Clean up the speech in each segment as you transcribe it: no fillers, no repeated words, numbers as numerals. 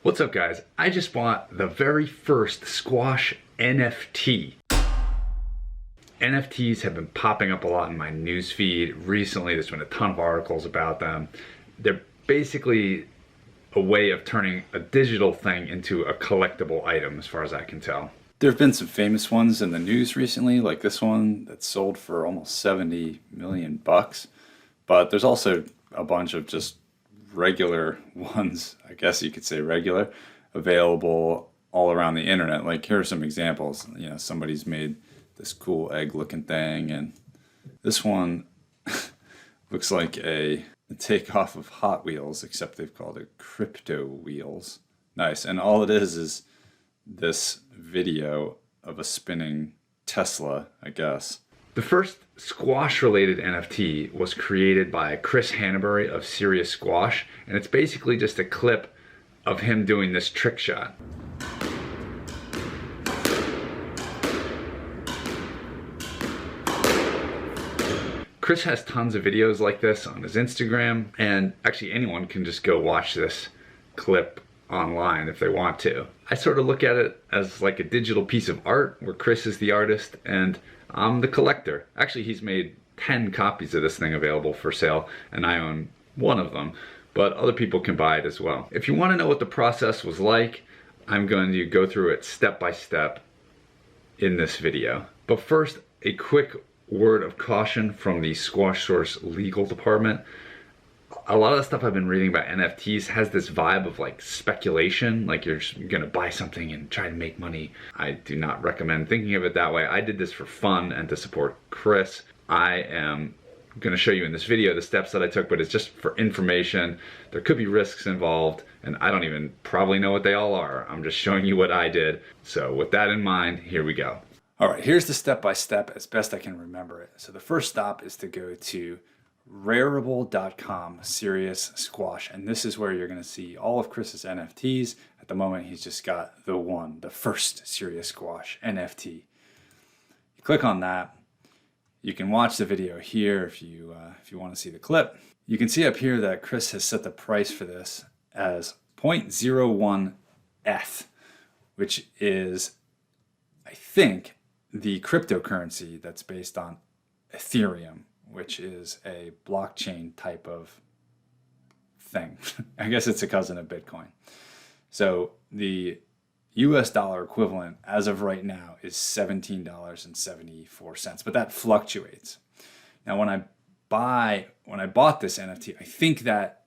What's up, guys? I just bought the very first squash NFT. NFTs have been popping up a lot in my newsfeed recently. There's been a ton of articles about them. They're basically a way of turning a digital thing into a collectible item, as far as I can tell. There have been some famous ones in the news recently, like this one that sold for almost 70 million bucks. But there's also a bunch of just regular ones, I guess you could say regular, available all around the internet. Like, here are some examples. You know, somebody's made this cool egg looking thing, and this one looks like a takeoff of Hot Wheels, except they've called it Crypto Wheels. Nice. And all it is this video of a spinning Tesla, I guess. The first squash-related NFT was created by Chris Hannabury of Serious Squash, and it's basically just a clip of him doing this trick shot. Chris has tons of videos like this on his Instagram, and actually anyone can just go watch this clip online if they want to. I sort of look at it as like a digital piece of art where Chris is the artist and I'm the collector. Actually, he's made 10 copies of this thing available for sale, and I own one of them, but other people can buy it as well. If you want to know what the process was like, I'm going to go through it step by step in this video. But first, a quick word of caution from the Squash Source legal department. A lot of the stuff I've been reading about NFTs has this vibe of like speculation, like you're gonna buy something and try to make money. I do not recommend thinking of it that way. I did this for fun and to support Chris. I am gonna show you in this video the steps that I took, but it's just for information. There could be risks involved, and I don't even probably know what they all are. I'm just showing you what I did. So with that in mind, here we go. All right, here's the step-by-step as best I can remember it. So the first stop is to go to Rarible.com, Serious Squash, and this is where you're going to see all of Chris's NFTs. At the moment, he's just got the first Serious Squash NFT. You click on that. You can watch the video here if you want to see the clip. You can see up here that Chris has set the price for this as 0.01 ETH, which is, I think, the cryptocurrency that's based on Ethereum, which is a blockchain type of thing. I guess it's a cousin of Bitcoin. So the US dollar equivalent as of right now is $17.74, but that fluctuates. Now when I bought this NFT, I think that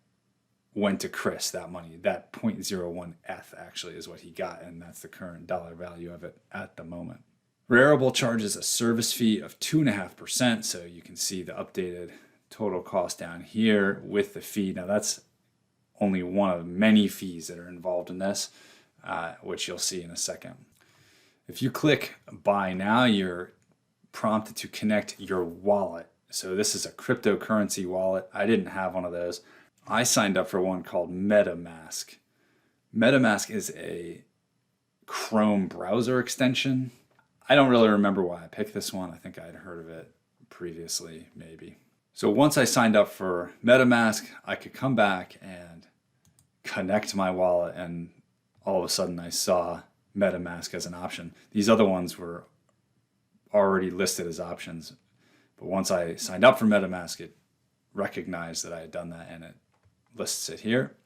went to Chris, that money. That 0.01 ETH actually is what he got, and that's the current dollar value of it at the moment. Rarible charges a service fee of 2.5%, so you can see the updated total cost down here with the fee. Now that's only one of many fees that are involved in this, which you'll see in a second. If you click Buy Now, you're prompted to connect your wallet. So this is a cryptocurrency wallet. I didn't have one of those. I signed up for one called MetaMask. MetaMask is a Chrome browser extension. I don't really remember why I picked this one. I think I had heard of it previously, maybe. So once I signed up for MetaMask, I could come back and connect my wallet, and all of a sudden I saw MetaMask as an option. These other ones were already listed as options, but once I signed up for MetaMask, it recognized that I had done that, and it lists it here.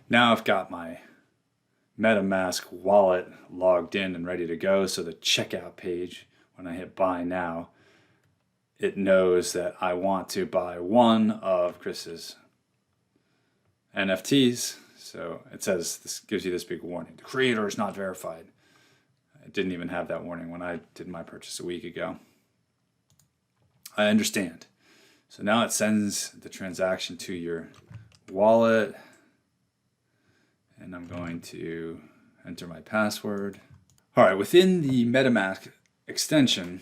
Now I've got my MetaMask wallet logged in and ready to go. So the checkout page, when I hit Buy Now, it knows that I want to buy one of Chris's NFTs. So it says, this gives you this big warning: the creator is not verified. I didn't even have that warning when I did my purchase a week ago. I understand. So now it sends the transaction to your wallet, and I'm going to enter my password. All right, within the MetaMask extension,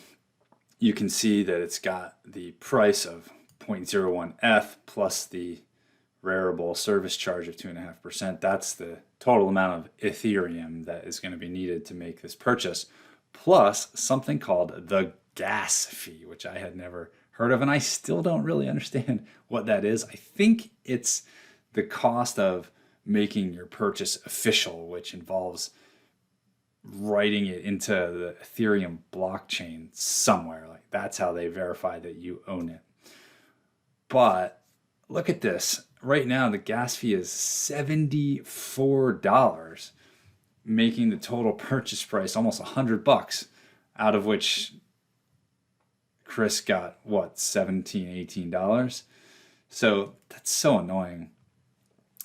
you can see that it's got the price of 0.01 ETH plus the Rarible service charge of 2.5%. That's the total amount of Ethereum that is going to be needed to make this purchase, plus something called the gas fee, which I had never heard of, and I still don't really understand what that is. I think it's the cost of making your purchase official, which involves writing it into the Ethereum blockchain somewhere. Like that's how they verify that you own it. But look at this. Right now, the gas fee is $74, making the total purchase price almost $100, out of which Chris got what, $17, $18. So that's so annoying.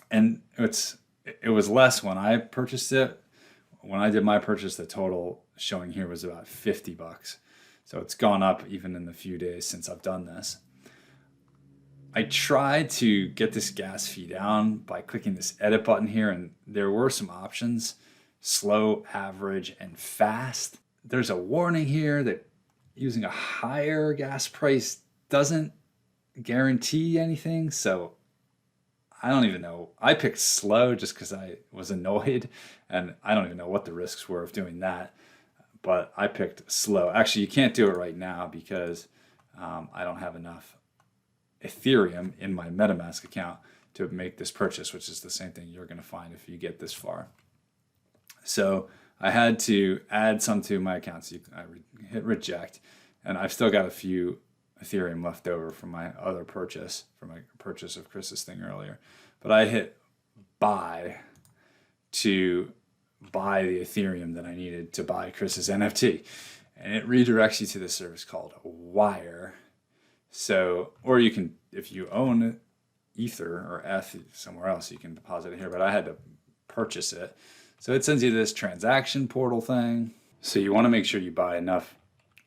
And it was less when I purchased it. When I did my purchase, the total showing here was about $50. So it's gone up even in the few days since I've done this. I tried to get this gas fee down by clicking this edit button here, and there were some options: slow, average, and fast. There's a warning here that using a higher gas price doesn't guarantee anything. So I don't even know. I picked slow just because I was annoyed, and I don't even know what the risks were of doing that. But I picked slow. Actually, you can't do it right now because I don't have enough Ethereum in my MetaMask account to make this purchase, which is the same thing you're going to find if you get this far. So I had to add some to my account. So I hit reject, and I've still got a few Ethereum left over from my other purchase, from my purchase of Chris's thing earlier. But I hit buy to buy the Ethereum that I needed to buy Chris's NFT. And it redirects you to this service called Wire. So, or you can, if you own Ether or ETH somewhere else, you can deposit it here. But I had to purchase it. So it sends you this transaction portal thing. So you want to make sure you buy enough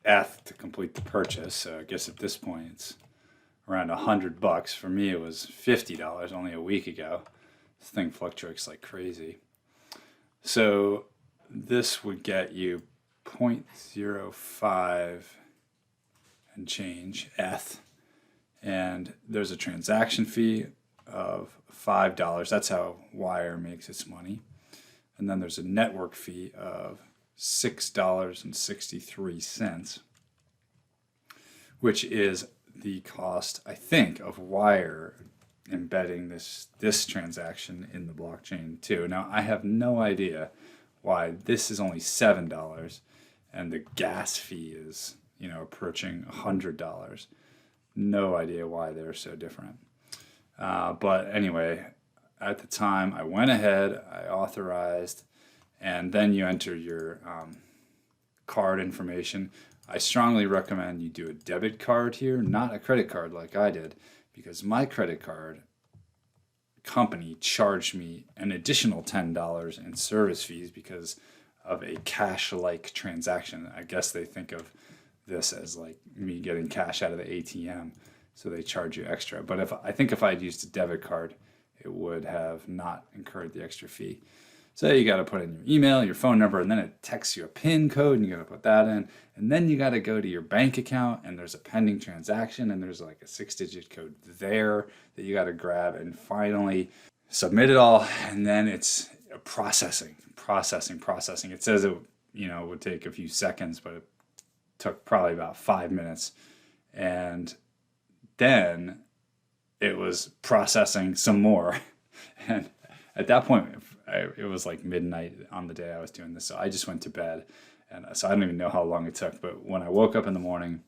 ETH to complete the purchase. So I guess at this point it's around $100. For me, it was $50 only a week ago. This thing fluctuates like crazy. So this would get you 0.05 and change ETH. And there's a transaction fee of $5. That's how Wire makes its money. And then there's a network fee of $6.63, which is the cost, I think, of Wire embedding this transaction in the blockchain too. Now, I have no idea why this is only $7 and the gas fee is, approaching $100. No idea why they're so different. But anyway, at the time, I went ahead, I authorized, and then you enter your card information. I strongly recommend you do a debit card here, not a credit card like I did, because my credit card company charged me an additional $10 in service fees because of a cash-like transaction. I guess they think of this as like me getting cash out of the ATM, so they charge you extra. But I think if I'd used a debit card, it would have not incurred the extra fee. So you got to put in your email, your phone number, and then it texts you a PIN code, and you got to put that in. And then you got to go to your bank account, and there's a pending transaction, and there's like a 6-digit code there that you got to grab, and finally submit it all. And then it's processing. It says it, would take a few seconds, but it took probably about 5 minutes. And then it was processing some more. And at that point, it was like midnight on the day I was doing this. So I just went to bed. And so I don't even know how long it took. But when I woke up in the morning,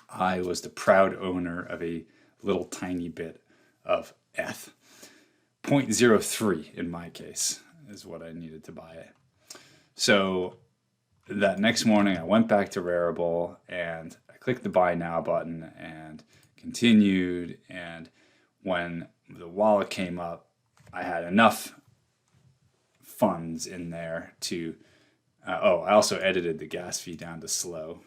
I was the proud owner of a little tiny bit of ETH. 0.03 in my case is what I needed to buy it. So that next morning, I went back to Rarible and I clicked the buy now button and continued. And when the wallet came up, I had enough funds in there to, I also edited the gas fee down to slow.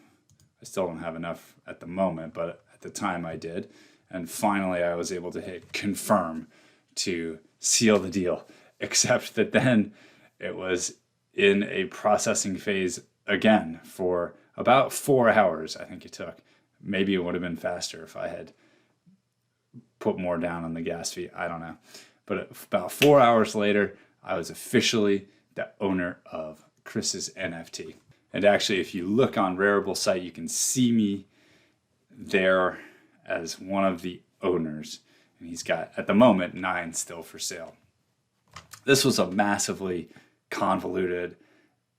I still don't have enough at the moment, but at the time I did. And finally, I was able to hit confirm to seal the deal, except that then it was in a processing phase again for about 4 hours. I think it took. Maybe it would have been faster if I had put more down on the gas fee. I don't know. But about 4 hours later, I was officially the owner of Chris's NFT. And actually, if you look on Rarible site, you can see me there as one of the owners. And he's got, at the moment, 9 still for sale. This was a massively convoluted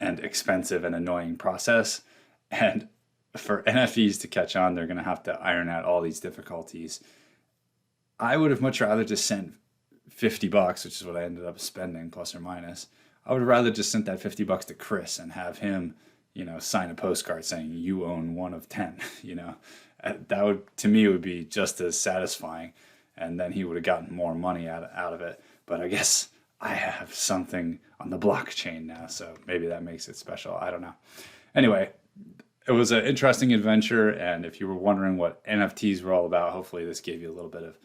and expensive and annoying process. And for NFTs to catch on, they're going to have to iron out all these difficulties. I would have much rather just sent $50, which is what I ended up spending, plus or minus. I would have rather just sent that $50 to Chris and have him, sign a postcard saying you own one of 10. That would, to me, would be just as satisfying, and then he would have gotten more money out of it. But I guess I have something on the blockchain now, so maybe that makes it special. I don't know. Anyway, it was an interesting adventure, and if you were wondering what NFTs were all about, hopefully this gave you a little bit of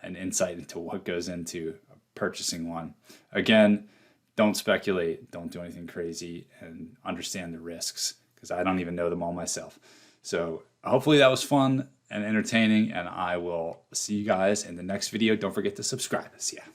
an insight into what goes into purchasing one. Again, don't speculate, don't do anything crazy, and understand the risks, because I don't even know them all myself. So hopefully that was fun and entertaining, and I will see you guys in the next video. Don't forget to subscribe. See ya.